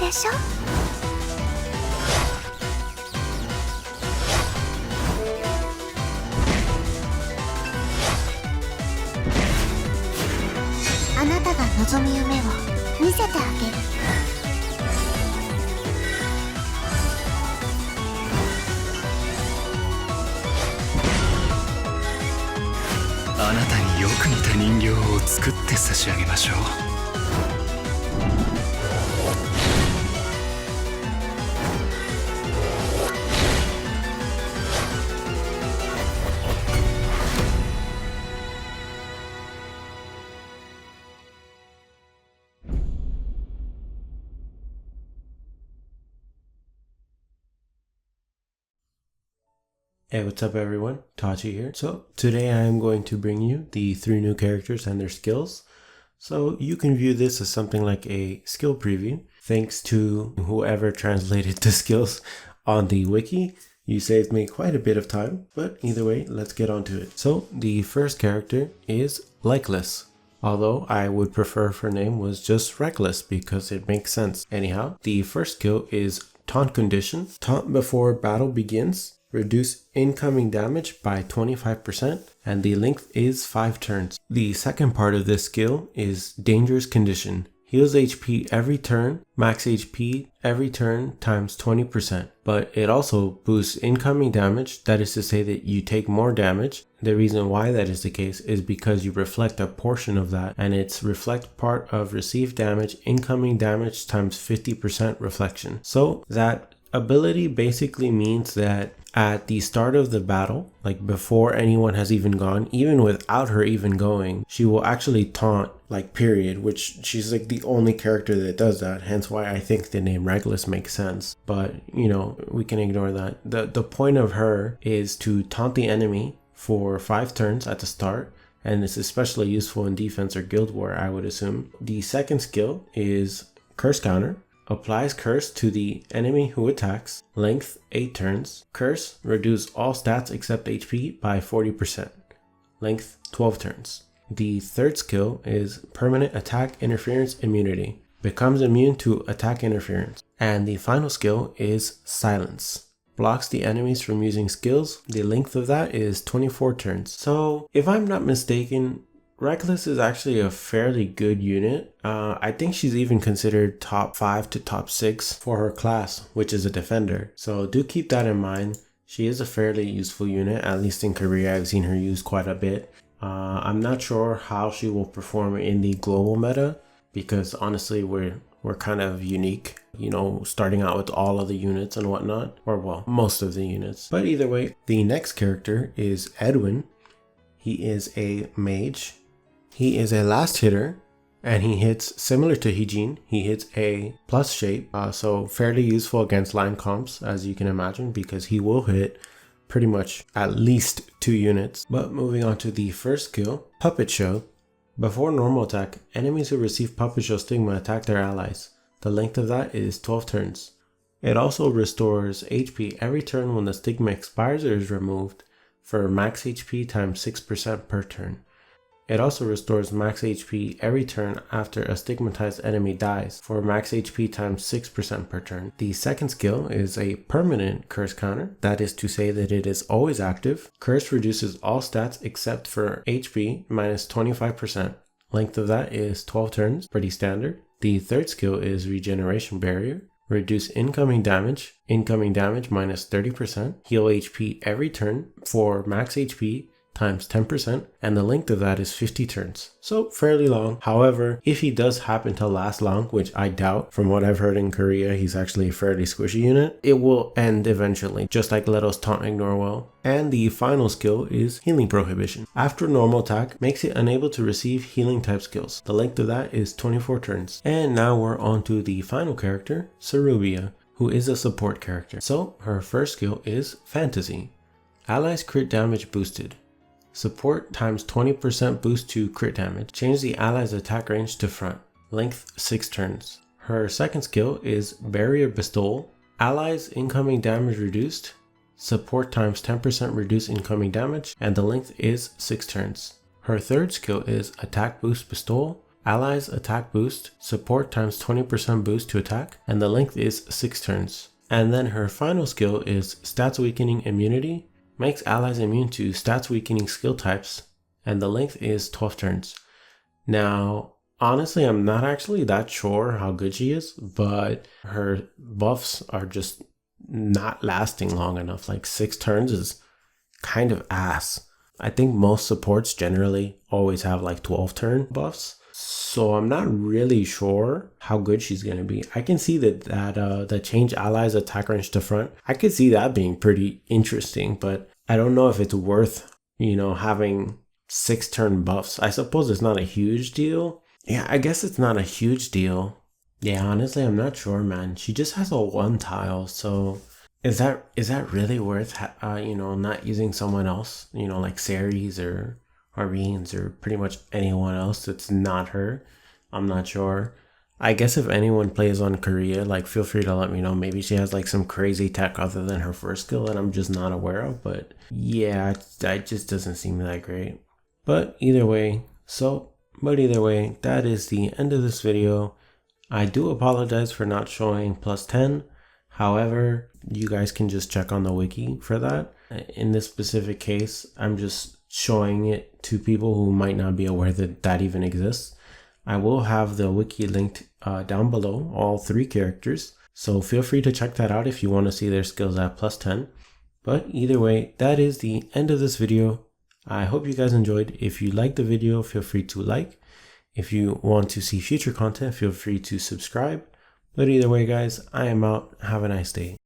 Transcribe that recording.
でしょ。あなたが望む夢を見せてあげる。あなたによく似た人形を作って差し上げましょう。Hey, what's up everyone? Tachi here. So today I am going to bring you the 3 new characters and their skills. So you can view this as something like a skill preview. Thanks to whoever translated the skills on the wiki. You saved me quite a bit of time, but either way, let's get on to it. So the first character is Lecliss. Although I would prefer if her name was just Reckless because it makes sense. Anyhow, the first skill is Taunt Condition. Taunt before battle begins. Reduce incoming damage by 25% and the length is 5 turns. The second part of this skill is Dangerous Condition. Heals HP every turn, max HP every turn times 20%. But it also boosts incoming damage, that is to say that you take more damage. The reason why that is the case is because you reflect a portion of that, and it's reflect part of received damage, incoming damage times 50% reflection. So that ability basically means that at the start of the battle, like before anyone has even gone, even without her even going, she will actually taunt, like period, which she's like the only character that does that, hence why I think the name Reckless makes sense. But you know, we can ignore that. The point of her is to taunt the enemy for 5 turns at the start, and it's especially useful in defense or guild war, I would assume. The second skill is Curse Counter. Applies curse to the enemy who attacks. Length 8 turns. Curse reduce all stats except HP by 40%. Length 12 turns. The third skill is Permanent Attack Interference Immunity. Becomes immune to attack interference. And the final skill is Silence. Blocks the enemies from using skills. The length of that is 24 turns. So if I'm not mistaken, Reckless is actually a fairly good unit. I think she's even considered top 5 to top 6 for her class, which is a defender. So do keep that in mind. She is a fairly useful unit, at least in Korea. I've seen her used quite a bit. I'm not sure how she will perform in the global meta because honestly we're kind of unique, you know, starting out with all of the units and whatnot, or well, most of the units. But either way, the next character is Edwin. He is a mage. He is a last hitter, and he hits similar to Hijin. He hits a plus shape, so fairly useful against line comps, as you can imagine, because he will hit pretty much at least 2 units. But moving on to the first skill, Puppet Show. Before normal attack, enemies who receive Puppet Show Stigma attack their allies. The length of that is 12 turns. It also restores HP every turn when the stigma expires or is removed, for max HP times 6% per turn. It also restores max HP every turn after a stigmatized enemy dies, for max HP times 6% per turn. The second skill is a permanent curse counter, that is to say that it is always active. Curse reduces all stats except for HP minus 25%. Length of that is 12 turns, pretty standard. The third skill is Regeneration Barrier. Reduce incoming damage minus 30%. Heal HP every turn for max HP times 10%, and the length of that is 50 turns. So fairly long. However, if he does happen to last long, which I doubt, from what I've heard in Korea, he's actually a fairly squishy unit, it will end eventually, just like Let Us Taunt Ignore Well. And the final skill is Healing Prohibition. After normal attack, makes it unable to receive healing type skills. The length of that is 24 turns. And now we're on to the final character, Sarubia, who is a support character. So her first skill is Fantasy. Allies crit damage boosted. Support times 20% boost to crit damage. Change the ally's attack range to front. Length 6 turns. Her second skill is Barrier Bestowal. Allies incoming damage reduced. Support times 10% reduce incoming damage, and the length is 6 turns. Her third skill is Attack Boost Bestowal. allies attack boost, support times 20% boost to attack, and the length is 6 turns. And then her final skill is stats weakening immunity, makes allies immune to stats weakening skill types, and the length is 12 turns. Now, honestly, I'm not actually that sure how good she is, but her buffs are just not lasting long enough. Like 6 turns is kind of ass. I think most supports generally always have like 12 turn buffs. So I'm not really sure how good she's going to be. I can see that change allies attack range to front. I could see that being pretty interesting, but I don't know if it's worth, having 6 turn buffs. I suppose it's not a huge deal. Yeah, I guess it's not a huge deal. Yeah, honestly, I'm not sure, man. She just has a 1 tile, so is that really worth, not using someone else, like Ceres or Arines or pretty much anyone else that's not her? I'm not sure. I guess if anyone plays on Korea, like feel free to let me know. Maybe she has like some crazy tech other than her first skill that I'm just not aware of. But yeah, that just doesn't seem that great. But either way, that is the end of this video. I do apologize for not showing +10. However, you guys can just check on the wiki for that. In this specific case, I'm just showing it to people who might not be aware that even exists. I will have the wiki linked down below, all 3 characters. So feel free to check that out if you want to see their skills at +10. But either way, that is the end of this video. I hope you guys enjoyed. If you liked the video, feel free to like. If you want to see future content, feel free to subscribe. But either way, guys, I am out. Have a nice day.